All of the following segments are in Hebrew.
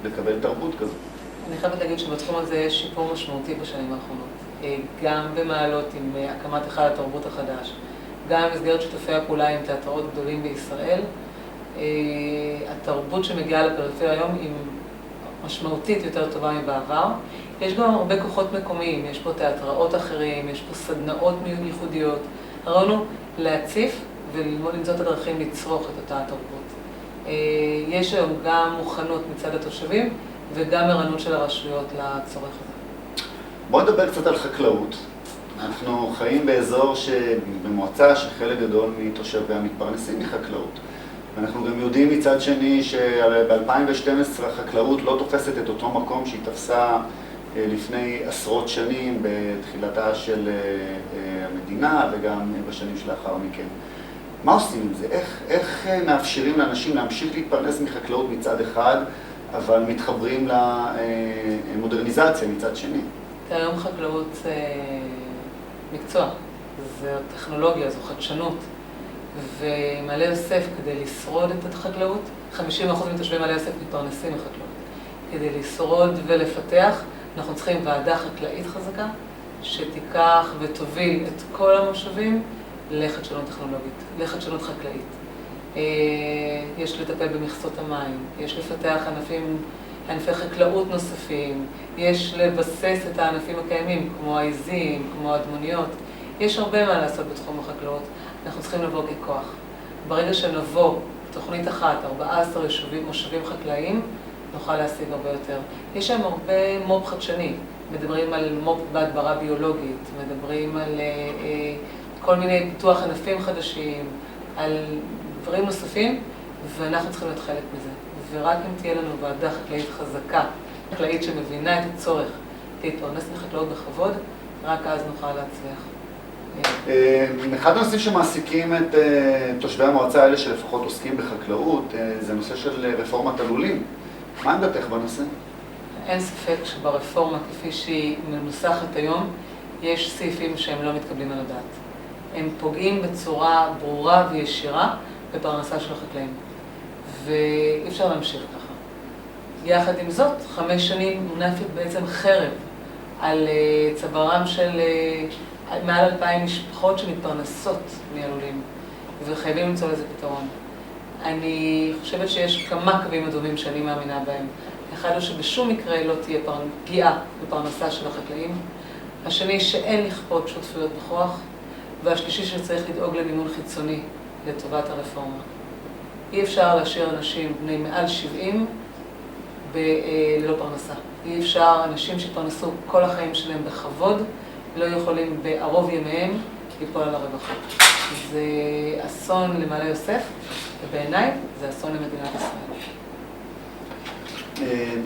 לקבל תרבות כזו. אני חייבת להגיד שבתחום הזה יש שיפור משמעותי בשנים האחרונות. גם במעלות עם הקמת היכל התרבות החדש, גם במסגרת שיתופי הפעולה עם תיאטראות גדולים בישראל. התרבות שמגיעה לפריפריה היום היא משמעותית יותר טובה מבעבר. יש גם הרבה כוחות מקומיים, יש פה תיאטראות אחרים, יש פה סדנאות ייחודיות. הרעיון הוא להציף וללמוד למצוא את הדרכים לצרוך את אותה התרבות. יש היום גם מוכנות מצד התושבים וגם ערנות של הרשויות לצורך הזה. בואו נדבר קצת על חקלאות. אנחנו חיים באזור במועצה שחלק גדול מתושביה מתפרנסים מחקלאות. ואנחנו גם יודעים מצד שני שב-2012 החקלאות לא תופסת את אותו מקום שהיא תפסה לפני עשרות שנים בתחילתה של המדינה וגם בשנים שלאחר מכן. מה עושים עם זה? איך מאפשרים לאנשים להמשיך להתפרנס מחקלאות מצד אחד, אבל מתחברים למודרניזציה מצד שני? היום חקלאות זה מקצוע, זו טכנולוגיה, זו חדשנות. ומעלה יוסף, כדי לשרוד את החקלאות, 50% מתושבי מעלה יוסף מתפרנסים מחקלאות. כדי לשרוד ולפתח, אנחנו צריכים ועדה חקלאית חזקה, שתיקח ותוביל את כל המושבים לחדשנות טכנולוגית, לחדשנות חקלאית. יש לטפל במכסות המים, יש לפתח ענפי חקלאות נוספים, יש לבסס את הענפים הקיימים, כמו העיזים, כמו הדמוניות. יש הרבה מה לעשות בתחום החקלאות. אנחנו צריכים לבוא ככוח. ברגע שנבוא תוכנית אחת, 14 מושבים חקלאיים, נוכל להשיג הרבה יותר. יש שם הרבה מו"פ חדשני. מדברים על מו"פ בהדברה ביולוגית, מדברים על כל מיני פיתוח ענפים חדשים, על דברים נוספים, ואנחנו צריכים להיות חלק מזה. ורק אם תהיה לנו ועדה חקלאית חזקה, חקלאית שמבינה את הצורך להתפרנס מחקלאות בכבוד, רק אז נוכל להצליח. אחד הנושאים שמעסיקים את תושבי המועצה האלה שלפחות עוסקים בחקלאות, זה נושא של רפורמת הלולים. מה עמדתך בנושא? אין ספק שברפורמה כפי שהיא מנוסחת היום, יש סעיפים שהם לא מתקבלים על הדעת. הם פוגעים בצורה ברורה וישירה בפרנסה של החקלאים. ואי אפשר להמשיך ככה. יחד עם זאת, 5 שנים מונפת בעצם חרב על צווארם של מעל 2,000 משפחות שמתפרנסות מהלולים, וחייבים למצוא לזה פתרון. אני חושבת שיש כמה קווים אדומים שאני מאמינה בהם. אחד הוא שבשום מקרה לא תהיה פגיעה בפרנסה של החקלאים. השני, שאין לכפות שותפויות בכוח. והשלישי, שצריך לדאוג למימון חיצוני לטובת הרפורמה. אי אפשר להשאיר אנשים בני מעל 70 ללא פרנסה. אי אפשר אנשים שפרנסו כל החיים שלהם בכבוד, לא יכולים בערוב ימיהם ליפול על הרווחה. זה אסון למעלה יוסף, ובעיניי זה אסון למדינת ישראל.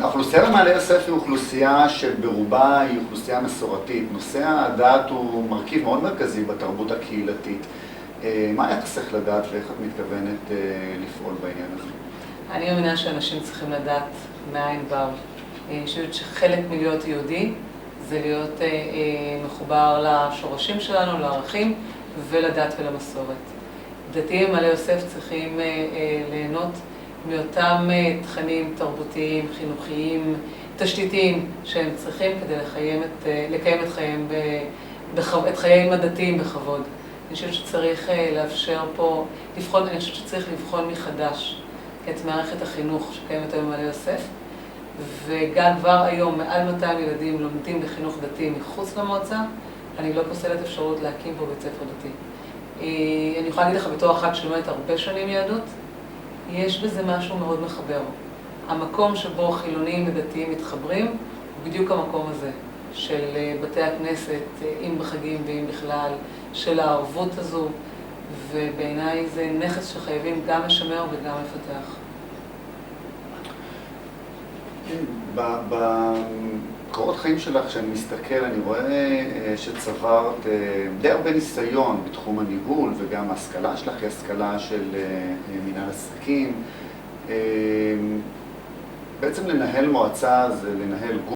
האוכלוסייה במעלה יוסף היא אוכלוסייה שברובה היא אוכלוסייה מסורתית. נושא הדת הוא מרכיב מאוד מרכזי בתרבות הקהילתית. מה יחסך לדעת ואיך את מתכוונת לפעול בעניין הזה? אני מאמינה שאנשים צריכים לדעת מאין באו. אני חושבת שחלק מלהיות יהודי זה להיות מחובר לשורשים שלנו, לערכים ולדת ולמסורת. דתיים במעלה יוסף צריכים ליהנות מאותם תכנים תרבותיים, חינוכיים, תשתיתיים שהם צריכים כדי לקיים את חייהם הדתיים בכבוד. אני חושבת שצריך לאפשר פה, אני חושבת שצריך לבחון מחדש את מערכת החינוך שקיימת היום במעלה יוסף, וגם כבר היום מעל 200 ילדים לומדים בחינוך דתי מחוץ למועצה, אני לא פוסלת אפשרות להקים פה בית ספר דתי. אני יכולה להגיד לך בתור אחת שלומדת הרבה שנים יהדות, יש בזה משהו מאוד מחבר. המקום שבו חילונים ודתיים מתחברים הוא בדיוק המקום הזה, של בתי הכנסת, אם בחגים ואם בכלל, של הערבות הזו, ובעיניי זה נכס שחייבים גם לשמר וגם לפתח. בקורות חיים שלך, כשאני מסתכל, אני רואה שצברת די הרבה ניסיון בתחום הניהול, וגם ההשכלה שלך היא השכלה של מנהל עסקים. בעצם לנהל מועצה זה לנהל גוף.